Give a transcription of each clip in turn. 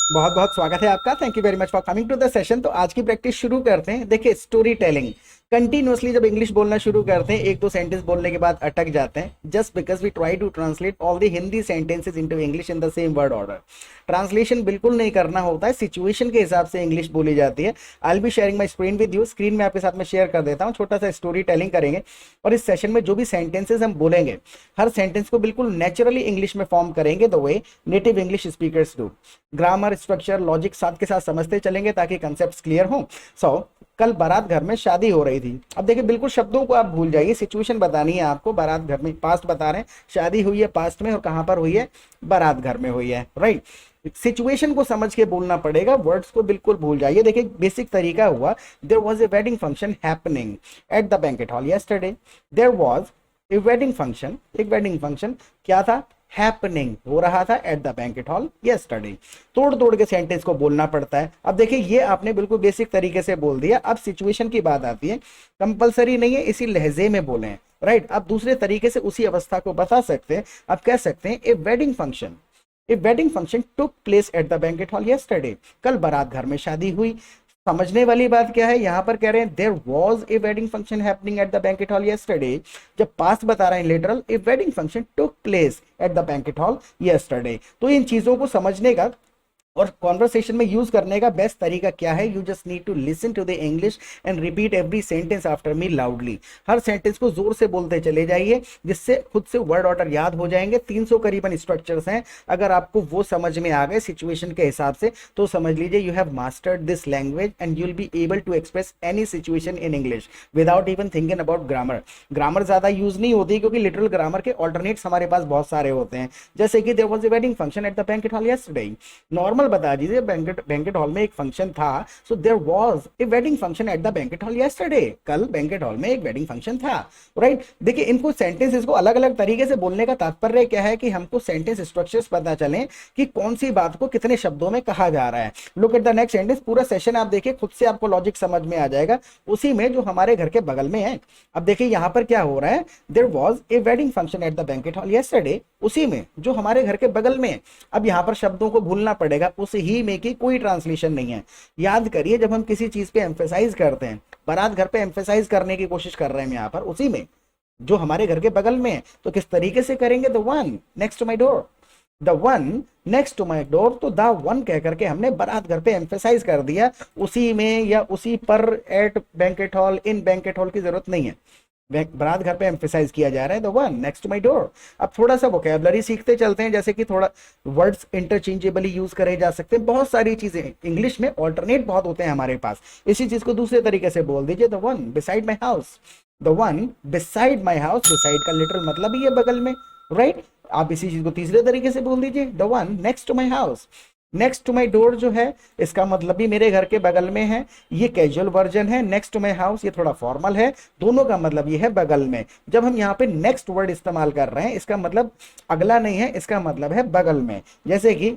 बहुत बहुत स्वागत है आपका। Thank you very much for coming to the session. तो आज की प्रैक्टिस शुरू करते हैं। देखिए, स्टोरी टेलिंग कंटिन्यूअसली जब इंग्लिश बोलना शुरू करते हैं, एक दो सेंटेंस बोलने के बाद अटक जाते हैं, just because we try to translate all the Hindi sentences into English in the same word order. Translation बिल्कुल नहीं करना होता है, सिचुएशन के हिसाब से इंग्लिश बोली जाती है। I will be sharing my screen with you. Screen में आपके साथ में शेयर कर देता हूँ, छोटा सा स्टोरी टेलिंग करेंगे। और इस सेशन में जो भी सेंटेंसेस हम बोलेंगे, हर सेंटेंस को बिल्कुल नेचुरली इंग्लिश में फॉर्म करेंगे, the way native English speakers do. Grammar, structure, logic साथ के साथ समझते चलेंगे ताकि कंसेप्ट क्लियर हो। कल बारात घर में शादी हो रही थी। अब देखिए, बिल्कुल शब्दों को आप भूल जाइए, सिचुएशन बतानी है आपको। बारात घर में, पास्ट बता रहे हैं, शादी हुई है पास्ट में, और कहां पर हुई है? बारात घर में हुई है, राइट। सिचुएशन को समझ के बोलना पड़ेगा, वर्ड्स को बिल्कुल भूल जाइए। देखिए, बेसिक तरीका हुआ, there was a wedding function happening at the banquet hall yesterday. There was a wedding function, एक वेडिंग फंक्शन क्या था? हैपनिंग, हो रहा था at the banquet hall yesterday. तोड़ तोड़ के सेंटेंस को बोलना पड़ता है। अब देखिए, ये आपने बिल्कुल बेसिक तरीके से बोल दिया। अब सिचुएशन की बात आती है, कंपलसरी नहीं है इसी लहजे में बोलें, राइट। अब दूसरे तरीके से उसी अवस्था को बता सकते हैं। अब कह सकते हैं, a wedding function, a wedding function took place at the banquet hall yesterday. कल बारात घर में शादी हुई। समझने वाली बात क्या है, यहां पर कह रहे हैं there was a wedding function happening at the banquet hall yesterday. जब पास्ट बता रहे हैं literal, a wedding function took place at the banquet hall yesterday. तो इन चीजों को समझने का और कॉन्वर्सेशन में यूज करने का बेस्ट तरीका क्या है? You just need to listen to the English and repeat every sentence after me loudly. हर सेंटेंस को जोर से बोलते चले जाइए, जिससे खुद से वर्ड ऑर्डर याद हो जाएंगे। 300 करीबन स्ट्रक्चर्स हैं। अगर आपको वो समझ में आ गए सिचुएशन के हिसाब से, तो समझ लीजिए you have mastered this language and you will be able to express any situation in English without even thinking about grammar. Grammar ज्यादा यूज नहीं होती, क्योंकि लिटरल ग्रामर के ऑल्टरनेट्स हमारे पास बहुत सारे होते हैं। जैसे कि there was a wedding function at the banquet hall yesterday. Normal बता दीजिए, बैंकेट हॉल में एक फंक्शन था। So there was a wedding function at the banquet hall yesterday. कल बैंकेट हॉल में एक वेडिंग फंक्शन था, राइट। देखिए, इनको सेंटेंसेस को अलग अलग तरीके से बोलने का तात्पर्य क्या है कि हमको सेंटेंस स्ट्रक्चर्स पता चले कि कौन सी बात को कितने शब्दों में कहा जा रहा है। Look at the next sentence. पूरा सेशन आप देखिए, खुद से आपको लॉजिक समझ में आ जाएगा, उसी में जो हमारे घर के बगल में है। अब देखिए, यहां पर क्या हो रहा है? There was a wedding function at the banquet hall yesterday, उसी में जो हमारे घर के बगल में है। अब यहां पर शब्दों को भूलना पड़ेगा, उस ही में की कोई ट्रांसलेशन नहीं है। याद करिए, जब हम किसी चीज पे एम्फेसाइज करते हैं, बारात घर पे एम्फेसाइज करने की कोशिश कर रहे हैं यहां पर, उसी में जो हमारे घर के बगल में है, तो किस तरीके से करेंगे? The one next to my door, the one next to my door. तो द वन कह करके हमने बारात घर पे एम्फेसाइज कर दिया। उसी में या उसी पर, एट बैंकेट हॉल, इन बैंकेट हॉल की जरूरत नहीं है। बारात घर पे एम्फेसाइज किया जा रहा है, the one next to my door. अब थोड़ा सा वोकेबलरी सीखते चलते हैं, जैसे कि थोड़ा वर्ड्स इंटरचेंजेबली यूज करे जा सकते हैं। बहुत सारी चीजें इंग्लिश में ऑल्टरनेट बहुत होते हैं हमारे पास। इसी चीज को दूसरे तरीके से बोल दीजिए, the one beside my house, the one beside my house. Beside का लिटरल मतलब ही है बगल में, राइट। आप इसी चीज को तीसरे तरीके से बोल दीजिए, the one next to my house. Next to my door जो है, इसका मतलब भी मेरे घर के बगल में है। ये कैजुअल वर्जन है। नेक्स्ट टू माई हाउस ये थोड़ा फॉर्मल है। दोनों का मतलब ये है बगल में। जब हम यहाँ पे नेक्स्ट वर्ड इस्तेमाल कर रहे हैं, इसका मतलब अगला नहीं है, इसका मतलब है बगल में। जैसे कि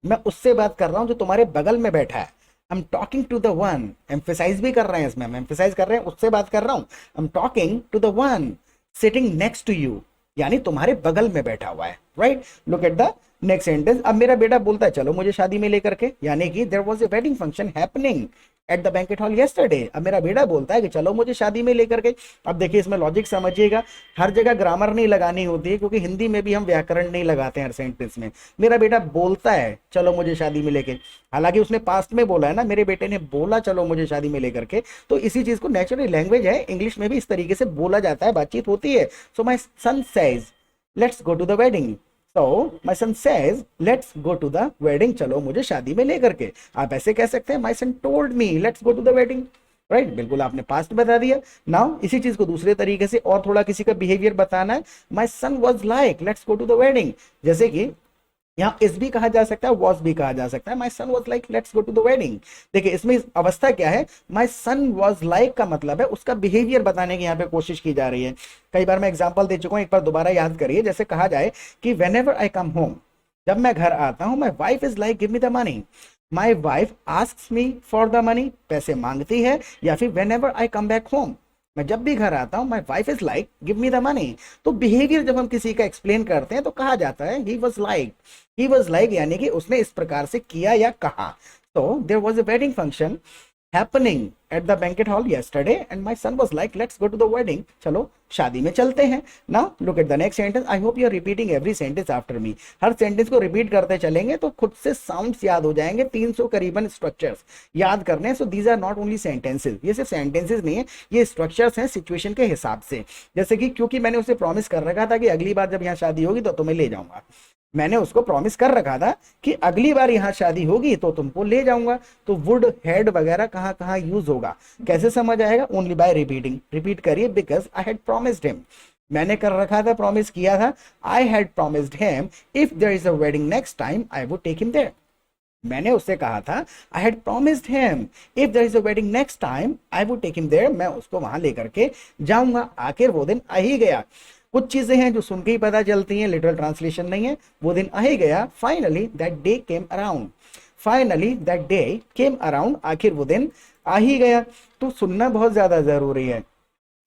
मैं उससे बात कर रहा हूं जो तुम्हारे बगल में बैठा है। I am talking to the one. Emphasize भी कर रहे हैं इसमें, हम एम्फेसाइज कर रहे हैं, उससे बात कर रहा हूं। I am talking to the one sitting next to you, यानी तुम्हारे बगल में बैठा हुआ है, right. Look at the next sentence. अब मेरा बेटा बोलता है, चलो मुझे शादी में लेकर के, यानी कि there was a wedding function happening at the banquet hall yesterday. अब मेरा बेटा बोलता है कि चलो मुझे शादी में लेकर के। अब देखिए, इसमें लॉजिक समझिएगा। हर जगह ग्रामर नहीं लगानी होती है, क्योंकि हिंदी में भी हम व्याकरण नहीं लगाते हैं हर सेंटेंस में। मेरा बेटा बोलता है, चलो मुझे शादी में लेके, हालांकि उसने पास्ट में बोला है ना, मेरे बेटे ने बोला चलो मुझे शादी में लेकर के। तो इसी चीज को, नेचुरल लैंग्वेज है, इंग्लिश में भी इस तरीके से बोला जाता है, बातचीत होती है। So my son says let's go to the wedding. तो my son says let's go to the wedding, चलो मुझे शादी में लेकर के। आप ऐसे कह सकते हैं, my son told me let's go to the wedding, right. बिल्कुल आपने पास्ट बता दिया। नाउ इसी चीज को दूसरे तरीके से और थोड़ा किसी का बिहेवियर बताना है। My son was like let's go to the wedding. जैसे कि यहाँ इस भी कहा जा सकता है, वॉज भी कहा जा सकता है। My son was like let's go to the wedding. देखिए, इसमें अवस्था क्या है? माई सन वॉज लाइक का मतलब है उसका बिहेवियर बताने की यहाँ पे कोशिश की जा रही है। कई बार मैं एग्जाम्पल दे चुका हूं, एक बार दोबारा याद करिए। जैसे कहा जाए कि when ever I come home, जब मैं घर आता हूं, my wife is like give me the money. My wife asks me for the money, पैसे मांगती है। या फिर when ever I come back home, मैं जब भी घर आता हूँ my wife is like give me the money. तो बिहेवियर जब हम किसी का एक्सप्लेन करते हैं तो कहा जाता है ही वॉज लाइक, यानी कि उसने इस प्रकार से किया या कहा। तो there was a wedding function happening at the banquet hall yesterday and my son was like let's go to the wedding, चलो शादी में चलते हैं। now look at the next sentence, I hope you are repeating every sentence after me। Her sentence को repeat करते चलेंगे तो खुद से साउंड्स याद हो जाएंगे। 300 करीबन स्ट्रक्चर्स याद करने हैं। So these are not only sentences, ये सिर्फ सेंटेंसेस नहीं है, ये स्ट्रक्चर्स हैं सिचुएशन के हिसाब से। जैसे कि क्योंकि मैंने उसे प्रॉमिस कर रखा था कि अगली बार जब यहाँ शादी होगी तो तुम्हें ले जाऊंगा, मैंने उसको प्रॉमिस कर रखा था कि अगली बार यहां शादी होगी तो तुमको ले जाऊंगा। तो वुड, हैड वगैरह कहां कहां यूज होगा, कैसे समझ आएगा? Only by repeating. रिपीट करिए, because I had promised him, मैंने कर रखा था, प्रॉमिस किया था। I had promised him if there is a wedding next time I would take him there. मैंने उससे कहा था I had promised him if there is a wedding next time I would take him there, मैं उसको वहां लेकर के जाऊंगा। आखिर वो दिन आ ही गया। कुछ चीजें हैं जो सुन के ही पता चलती हैं, लिटरल ट्रांसलेशन नहीं है। वो दिन आ ही गया। Finally that day came around, finally that day came around, आखिर वो दिन आ ही गया। तो सुनना बहुत ज्यादा जरूरी है।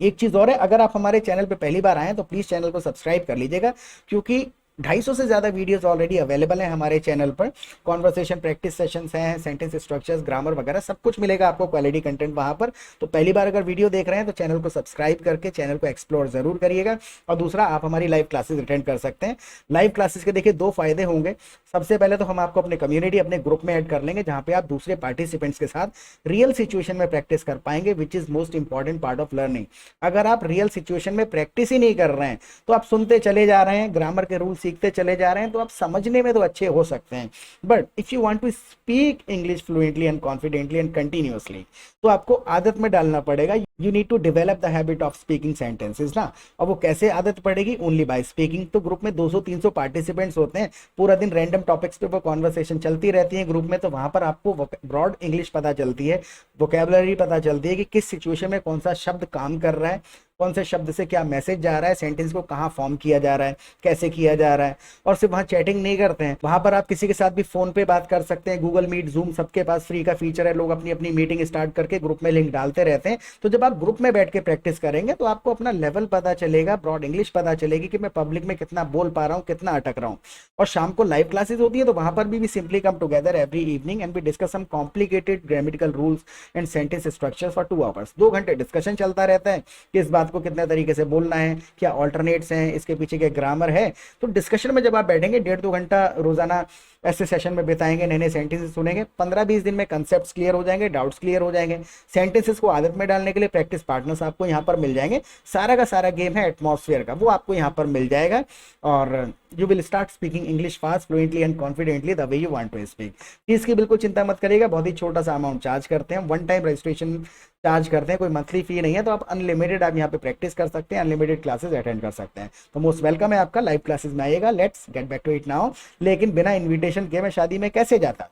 एक चीज और है, अगर आप हमारे चैनल पे पहली बार आए तो प्लीज चैनल को सब्सक्राइब कर लीजिएगा, क्योंकि 250 से ज्यादा वीडियोस ऑलरेडी अवेलेबल हैं हमारे चैनल पर। कॉन्वर्सेशन प्रैक्टिस सेशंस हैं, सेंटेंस स्ट्रक्चर्स, ग्रामर वगैरह सब कुछ मिलेगा आपको, क्वालिटी कंटेंट वहां पर। तो पहली बार अगर वीडियो देख रहे हैं तो चैनल को सब्सक्राइब करके चैनल को एक्सप्लोर जरूर करिएगा। और दूसरा, आप हमारी लाइव क्लासेस अटेंड कर सकते हैं। लाइव क्लासेस के देखिए 2 फायदे होंगे। सबसे पहले तो हम आपको अपने कम्युनिटी, अपने ग्रुप में ऐड कर लेंगे, जहां पे आप दूसरे पार्टिसिपेंट्स के साथ रियल सिचुएशन में प्रैक्टिस कर पाएंगे, which is most important part of learning. अगर आप रियल सिचुएशन में प्रैक्टिस ही नहीं कर रहे हैं तो आप सुनते चले जा रहे हैं, ग्रामर के रूल सीखते चले जा रहे हैं, तो आप समझने में तो अच्छे हो सकते हैं, but if you want to speak English fluently and confidently and continuously, तो आपको आदत में डालना पड़ेगा। You need to develop the habit of speaking sentences ना। और वो कैसे आदत पड़ेगी? Only by speaking. तो ग्रुप में 200-300 पार्टिसिपेंट्स होते हैं, पूरा दिन रैंडम टॉपिक्स पे वो कॉन्वर्सेशन चलती रहती है ग्रुप में। तो वहां पर आपको ब्रॉड इंग्लिश पता चलती है, वोकैबुलरी पता चलती है कि किस सिचुएशन में कौन सा शब्द काम कर रहा है, कौन से शब्द से क्या मैसेज जा रहा है, सेंटेंस को कहाँ फॉर्म किया जा रहा है, कैसे किया जा रहा है। और सिर्फ वहाँ चैटिंग नहीं करते हैं, वहां पर आप किसी के साथ भी फोन पे बात कर सकते हैं। गूगल मीट, जूम, सबके पास फ्री का फीचर है। लोग अपनी अपनी मीटिंग स्टार्ट करके ग्रुप में लिंक डालते रहते हैं। तो जब आप ग्रुप में बैठ के प्रैक्टिस करेंगे तो आपको अपना लेवल पता चलेगा, ब्रॉड इंग्लिश पता चलेगी कि मैं पब्लिक में कितना बोल पा रहा हूँ, कितना अटक रहा हूँ। और शाम को लाइव क्लासेस होती है, तो वहां पर भी simply come together every evening and we discuss some complicated grammatical rules and sentence structure for 2 hours. 2 घंटे डिस्कशन चलता रहता है, किस बात को कितने तरीके से बोलना है, क्या ऑल्टरनेट्स हैं, इसके पीछे क्या ग्रामर है। तो डिस्कशन में जब आप बैठेंगे 1.5-2 घंटा रोजाना ऐसे सेशन में बिताएंगे, नए नए सेंटेंसेस सुनेंगे, 15-20 दिन में कंसेप्ट्स क्लियर हो जाएंगे, डाउट्स क्लियर हो जाएंगे। सेंटेंसेस को आदत में डालने के लिए प्रैक्टिस पार्टनर्स आपको यहाँ पर मिल जाएंगे। सारा का सारा गेम है एटमॉस्फेयर का, वो आपको यहाँ पर मिल जाएगा। और you will start speaking English fast, fluently and confidently the way you want to speak. इसकी बिल्कुल चिंता मत करिएगा, बहुत ही छोटा सा अमाउंट चार्ज करते हैं, 1 टाइम रजिस्ट्रेशन चार्ज करते हैं, कोई मंथली फी नहीं है। तो आप अनलिमिटेड आप यहाँ पे प्रैक्टिस कर सकते हैं, अनलिमिटेड क्लासेस अटेंड कर सकते हैं। तो मोस्ट वेलकम है आपका, लाइव क्लासेस में आइएगा। Let's get back to it now. लेकिन बिना इन्विटेशन के मैं शादी में कैसे जाता?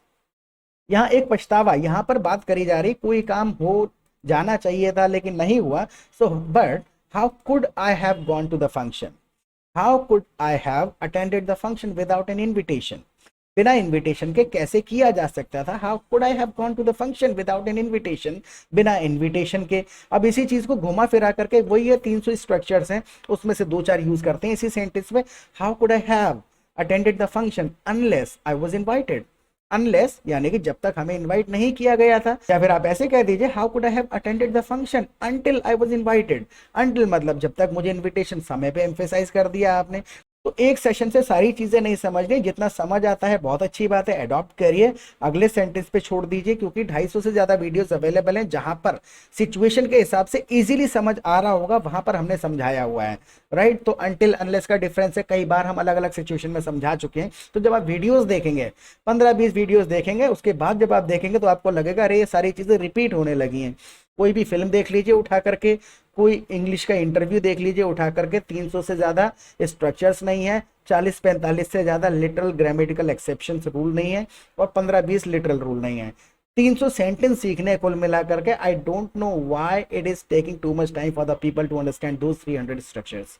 यहाँ एक पछतावा, यहाँ पर बात करी जा रही, कोई काम हो जाना चाहिए था लेकिन नहीं हुआ। So but how could I have gone to the function, how could I have attended the function without an invitation? बिना इनविटेशन के कैसे किया जा सकता था? How could I have gone to the function without an invitation? बिना invitation के। अब इसी चीज को घुमा फिरा करके, वही है 300 स्ट्रक्चर्स हैं, उसमें से 2-4 यूज करते हैं इसी सेंटेंस में। How could I have attended the function unless I was invited? Unless यानी कि जब तक हमें इनवाइट नहीं किया गया था। या फिर आप ऐसे कह दीजिए, how could I have attended the function until I was invited? Until मतलब जब तक मुझे इनविटेशन, समय पे एम्फेसाइज कर दिया आपने। तो एक सेशन से सारी चीजें नहीं समझनी, जितना समझ आता है बहुत अच्छी बात है, अडॉप्ट करिए, अगले सेंटेंस पे छोड़ दीजिए, क्योंकि 250 से ज्यादा वीडियोस अवेलेबल हैं जहां पर सिचुएशन के हिसाब से इजीली समझ आ रहा होगा, वहां पर हमने समझाया हुआ है, राइट। तो अनटिल अनलेस का डिफरेंस है, कई बार हम अलग अलग सिचुएशन में समझा चुके हैं। तो जब आप वीडियोस देखेंगे, 15-20 वीडियोस देखेंगे, उसके बाद जब आप देखेंगे तो आपको लगेगा अरे ये सारी चीजें रिपीट होने लगी हैं। कोई भी फिल्म देख लीजिए उठा करके, कोई इंग्लिश का इंटरव्यू देख लीजिए उठा करके, 300 से ज्यादा स्ट्रक्चर्स नहीं है, 40-45 से ज्यादा लिटरल ग्रामेटिकल एक्सेप्शंस रूल नहीं है, और 15-20 लिटरल रूल नहीं है। 300 सेंटेंस सीखने कुल मिला करके। I don't know why it is taking too much time for the people to understand those 300 structures.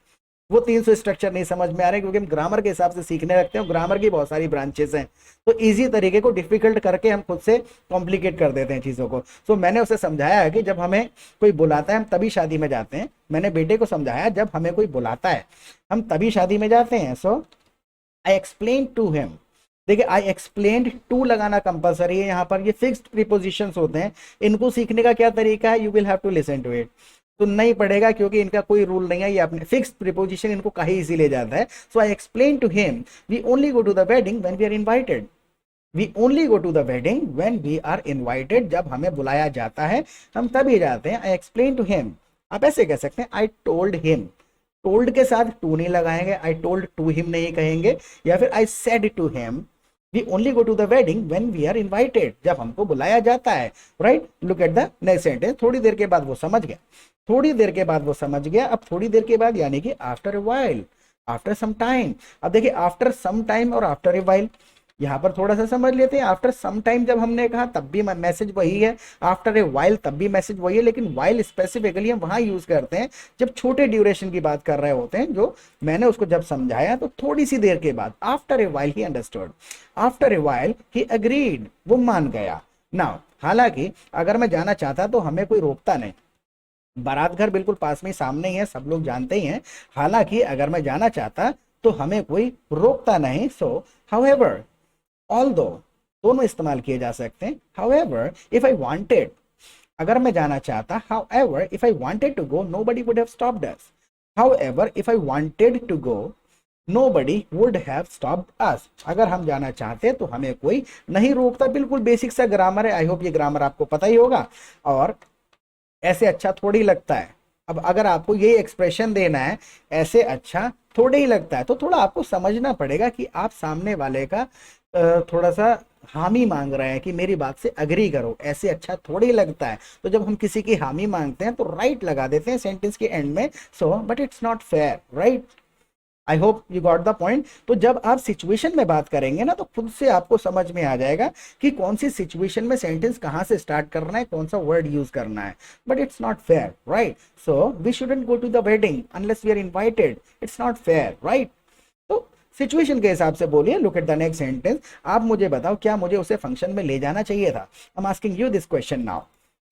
वो 300 स्ट्रक्चर नहीं समझ में आ रहे क्योंकि हम ग्रामर के हिसाब से सीखने लगते हैं, ग्रामर की बहुत सारी ब्रांचेस हैं, तो इजी तरीके को डिफिकल्ट करके हम खुद से कॉम्प्लिकेट कर देते हैं चीज़ों को। सो मैंने उसे समझाया है कि जब हमें कोई बुलाता है हम तभी शादी में जाते हैं। मैंने बेटे को समझाया जब हमें कोई बुलाता है हम तभी शादी में जाते हैं। सो आई एक्सप्लेन टू हिम, देखिए आई एक्सप्लेन्ड टू लगाना कंपलसरी है यहाँ पर। ये फिक्स्ड प्रीपोजिशंस होते हैं, इनको सीखने का क्या तरीका है, you will have to listen to it. सुनना ही पड़ेगा क्योंकि इनका कोई रूल नहीं है, ये अपने फिक्स्ड प्रीपोजिशन इनको कहीं इजी ले जाता है। So I explain to him we only go to the wedding when we are invited, we only go to the wedding when we are invited, जब हमें बुलाया जाता है हम तभी जाते हैं। आई एक्सप्लेन टू हिम, आप ऐसे कह सकते हैं आई टोल्ड हिम, टोल्ड के साथ टू नहीं लगाएंगे, आई टोल्ड टू हिम नहीं कहेंगे, या फिर I said to him we only go to the wedding when we are invited, जब हमको बुलाया जाता है, right. Look at the next sentence. थोड़ी देर के बाद वो समझ गया, थोड़ी देर के बाद वो समझ गया। अब थोड़ी देर के बाद यानी कि after a while, after some time. अब देखिए आफ्टर सम टाइम और आफ्टर ए वाइल यहाँ पर थोड़ा सा समझ लेते हैं। आफ्टर सम टाइम जब हमने कहा तब भी मैसेज वही है, आफ्टर ए वाइल तब भी मैसेज वही है, लेकिन वाइल स्पेसिफिकली हम वहां यूज करते हैं जब छोटे ड्यूरेशन की बात कर रहे होते हैं। जो मैंने उसको जब समझाया तो थोड़ी सी देर के बाद, after a while he understood, after a while he agreed, वो मान गया। नाउ हालांकि अगर मैं जाना चाहता तो हमें कोई रोकता नहीं, बारात घर बिल्कुल पास में सामने ही है, सब लोग जानते ही हैं। हालांकि अगर मैं जाना चाहता तो हमें कोई रोकता नहीं। सो हाउएवर, ऑल्दो दोनों इस्तेमाल किए जा सकते हैं। हाउएवर इफ आई वांटेड, अगर मैं जाना चाहता, however if I wanted to go nobody would have stopped us, however if I wanted to go nobody would have stopped us, अगर हम जाना चाहते तो हमें कोई नहीं रोकता। बिल्कुल बेसिक सा ग्रामर है, आई होप ये ग्रामर आपको पता ही होगा, और ऐसे अच्छा थोड़ी लगता है। अब अगर आपको ये एक्सप्रेशन देना है ऐसे अच्छा थोड़े ही लगता है, तो थोड़ा आपको समझना पड़ेगा कि आप सामने वाले का थोड़ा सा हामी मांग रहे हैं कि मेरी बात से अग्री करो, ऐसे अच्छा थोड़ी लगता है। तो जब हम किसी की हामी मांगते हैं तो राइट लगा देते हैं सेंटेंस के एंड में। So but it's not fair, right. I hope you got the point. तो जब आप सिचुएशन में बात करेंगे ना तो खुद से आपको समझ में आ जाएगा कि कौन सी सिचुएशन में सेंटेंस कहाँ से स्टार्ट करना है, कौन सा वर्ड यूज करना है। But it's not fair, right. So we shouldn't go to the wedding unless we are invited, it's not fair, right. तो सिचुएशन के हिसाब से बोलिए। Look at the next sentence. आप मुझे बताओ क्या मुझे उसे फंक्शन में ले जाना चाहिए था। I am asking you this question now,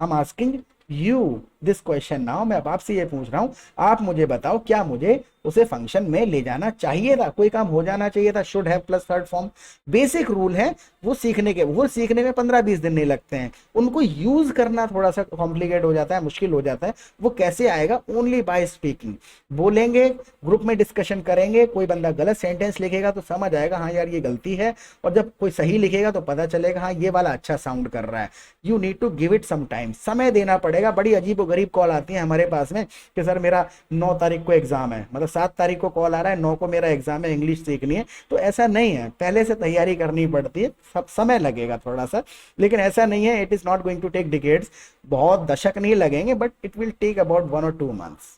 I am asking you this question now, मैं अब आपसे ये पूछ रहा हूं, आप मुझे बताओ क्या मुझे उसे फंक्शन में ले जाना चाहिए था, कोई काम हो जाना चाहिए था। Should have plus third form basic rule है, वो सीखने में 15-20 दिन नहीं लगते हैं, उनको यूज करना थोड़ा सा कॉम्प्लिकेट हो जाता है, मुश्किल हो जाता है। वो कैसे आएगा, ओनली बाय स्पीकिंग, बोलेंगे, ग्रुप में डिस्कशन करेंगे, कोई बंदा गलत सेंटेंस लिखेगा तो समझ आएगा हाँ यार ये गलती है, और जब कोई सही लिखेगा तो पता चलेगा हाँ ये वाला अच्छा साउंड कर रहा है। You need to give it some time, समय देना पड़ेगा। बड़ी अजीब और गरीब कॉल आती है हमारे पास में कि सर मेरा 9 तारीख को एग्जाम है, मतलब 7 तारीख को कॉल आ रहा है, 9 को मेरा एग्जाम है, इंग्लिश सीखनी है। तो ऐसा नहीं है, पहले से तैयारी करनी पड़ती है, सब समय लगेगा थोड़ा सा, लेकिन ऐसा नहीं है, it is not going to take decades, बहुत दशक नहीं लगेंगे, but it will take about 1 और 2 मंथ्स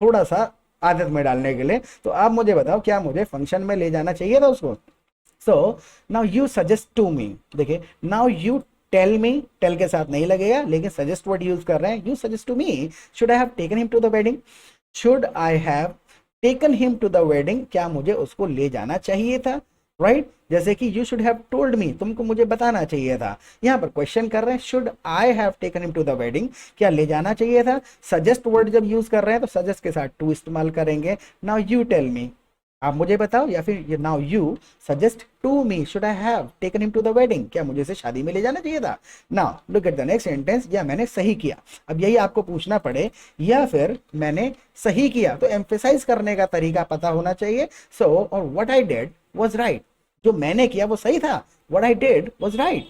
थोड़ा सा आदत में डालने के लिए। तो आप मुझे बताओ क्या मुझे फंक्शन में ले जाना चाहिए था उसको। So now you suggest to me, देखिए now you tell me, tell के साथ नहीं लगेगा लेकिन सजेस्ट वर्ड यूज कर रहे हैं। You suggest to me, should I have taken him to the wedding, should I have taken him to the wedding, क्या मुझे उसको ले जाना चाहिए था, राइट। जैसे कि you should have told me, तुमको मुझे बताना चाहिए था। यहाँ पर क्वेश्चन कर रहे हैं should I have taken him to the wedding, क्या ले जाना चाहिए था। सजेस्ट वर्ड जब यूज कर रहे हैं तो सजेस्ट के साथ टू इस्तेमाल करेंगे। नाउ यू टेल मी, आप मुझे बताओ, या फिर now you suggest to me, should I have taken him to the wedding, क्या मुझे इसे शादी में ले जाना चाहिए था। Now look at the next sentence, या मैंने सही किया। अब यही आपको पूछना पड़े या फिर मैंने सही किया, तो एम्फेसाइज करने का तरीका पता होना चाहिए। सो और what I did was right, जो मैंने किया वो सही था, what I did was right,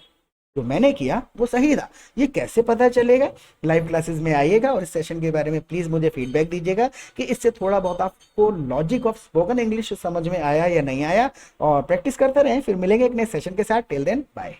जो मैंने किया वो सही था। ये कैसे पता चलेगा, लाइव क्लासेस में आइएगा और इस सेशन के बारे में प्लीज मुझे फीडबैक दीजिएगा कि इससे थोड़ा बहुत आपको लॉजिक ऑफ स्पोकन इंग्लिश समझ में आया या नहीं आया, और प्रैक्टिस करते रहें। फिर मिलेंगे एक नए सेशन के साथ। Till then bye.